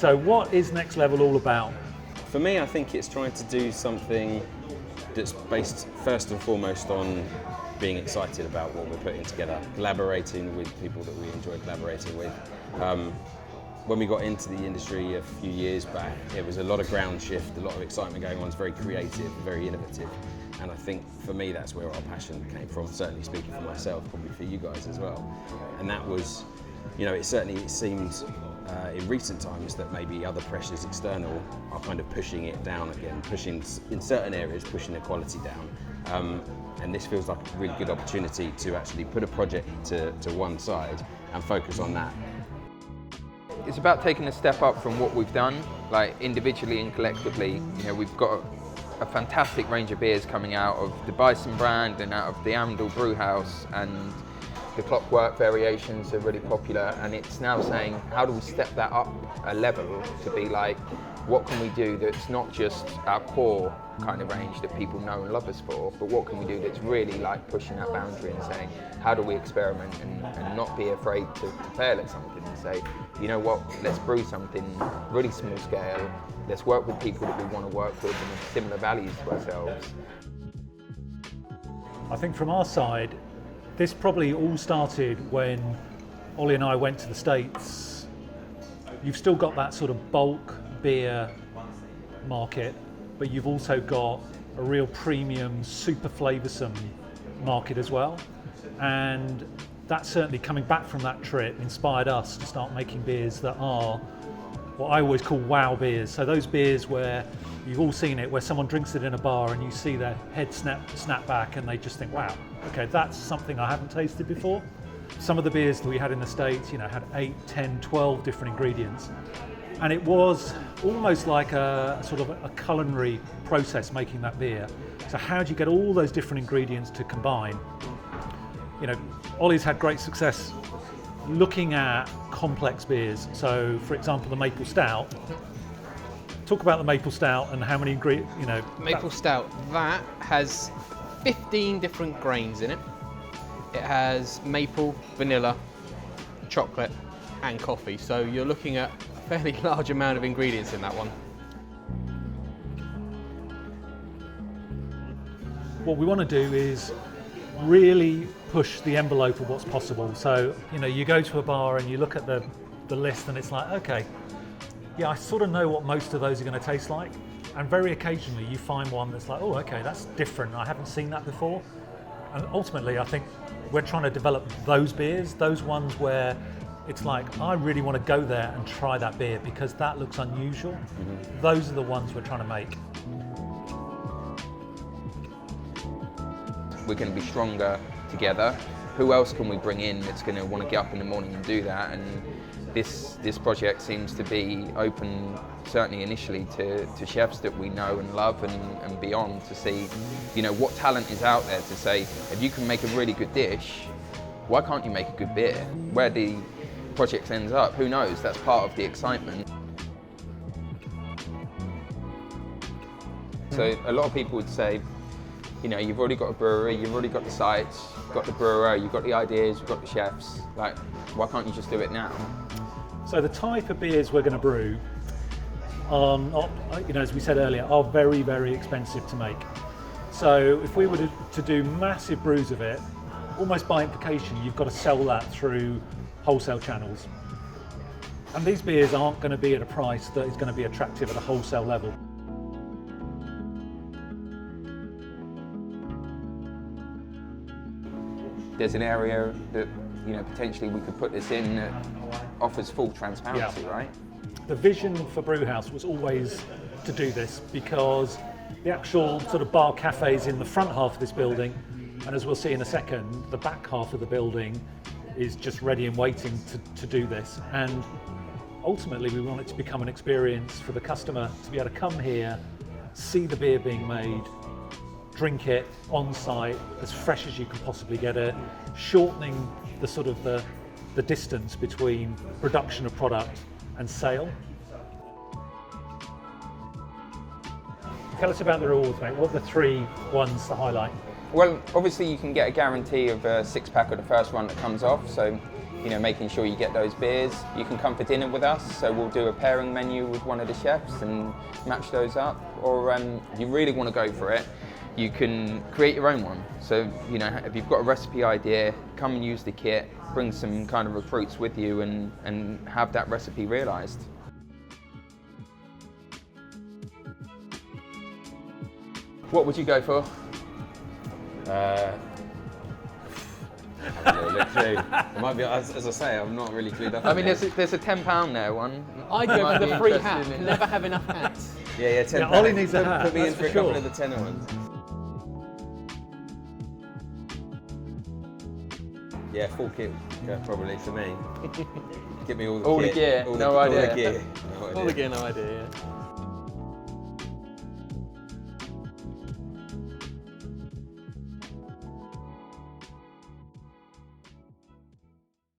So what is Next Level all about? For me, I think it's trying to do something that's based first and foremost on being excited about what we're putting together, collaborating with people that we enjoy collaborating with. When we got into the industry a few years back, it was a lot of ground shift, a lot of excitement going on. It's very creative, very innovative. And I think for me, that's where our passion came from, certainly speaking for myself, probably for you guys as well. And that was, it seemed in recent times that maybe other pressures external are kind of pushing it down again, pushing in certain areas, pushing the quality down. And this feels like a really good opportunity to actually put a project to one side and focus on that. It's about taking a step up from what we've done, like individually and collectively. We've got a fantastic range of beers coming out of the Bison brand and out of the Arundel Brewhouse, and the Clockwork variations are really popular, and it's now saying, how do we step that up a level to be like, what can we do that's not just our core kind of range that people know and love us for, but what can we do that's really like pushing that boundary and saying, how do we experiment and not be afraid to fail at something and say, you know what, let's brew something really small scale, let's work with people that we want to work with and have similar values to ourselves. I think from our side, this probably all started when Ollie and I went to the States. You've still got that sort of bulk beer market, but you've also got a real premium, super flavoursome market as well. And that certainly, coming back from that trip, inspired us to start making beers that are what I always call wow beers. So those beers where you've all seen it, where someone drinks it in a bar and you see their head snap back and they just think, wow, okay, that's something I haven't tasted before. Some of the beers that we had in the States, had 8, 10, 12 different ingredients. And it was almost like a sort of a culinary process making that beer. So how do you get all those different ingredients to combine? Ollie's had great success looking at complex beers. So for example, the Maple Stout. Talk about the Maple Stout and how many ingredients, Maple Stout, that has 15 different grains in it. It has maple, vanilla, chocolate and coffee. So you're looking at a fairly large amount of ingredients in that one. What we want to do is really push the envelope of what's possible. So, you go to a bar and you look at the list and it's like, okay, yeah, I sort of know what most of those are going to taste like. And very occasionally you find one that's like, oh, okay, that's different. I haven't seen that before. And ultimately, I think we're trying to develop those beers, those ones where it's like, I really want to go there and try that beer because that looks unusual. Mm-hmm. Those are the ones we're trying to make. We're going to be stronger together. Who else can we bring in that's going to want to get up in the morning and do that? And this project seems to be open, certainly initially, to chefs that we know and love and beyond, to see, what talent is out there to say, if you can make a really good dish, why can't you make a good beer? Where the project ends up, who knows? That's part of the excitement. So a lot of people would say, you've already got a brewery, you've already got the sites, you've got the brewer, you've got the ideas, you've got the chefs. Like, why can't you just do it now? So the type of beers we're going to brew, as we said earlier, are very, very expensive to make. So if we were to do massive brews of it, almost by implication, you've got to sell that through wholesale channels. And these beers aren't going to be at a price that is going to be attractive at a wholesale level. There's an area that potentially we could put this in that offers full transparency, right? The vision for Brewhouse was always to do this because the actual sort of bar cafes in the front half of this building, and as we'll see in a second, the back half of the building is just ready and waiting to do this. And ultimately we want it to become an experience for the customer to be able to come here, see the beer being made, drink it on site as fresh as you can possibly get it, shortening the sort of the distance between production of product and sale. Tell us about the rewards, mate. What are the 3 ones to highlight? Well, obviously you can get a guarantee of a 6-pack of the first one that comes off, so making sure you get those beers. You can come for dinner with us, so we'll do a pairing menu with one of the chefs and match those up. Or if you really want to go for it, you can create your own one. So, if you've got a recipe idea, come and use the kit, bring some kind of recruits with you and have that recipe realised. What would you go for? Look through. It might be, as I say, I'm not really clued up. I mean, there's a £10 there one. I'd You go might for be the free interested hat. in. Never have enough hats. Yeah, 10 Yeah, pounds. Ollie needs a hat, Put me in that's for a for couple sure. of the tenner ones. Yeah, full kit probably for me. Give me all the All the kit, gear, no all idea. the gear. All again, no idea. Yeah.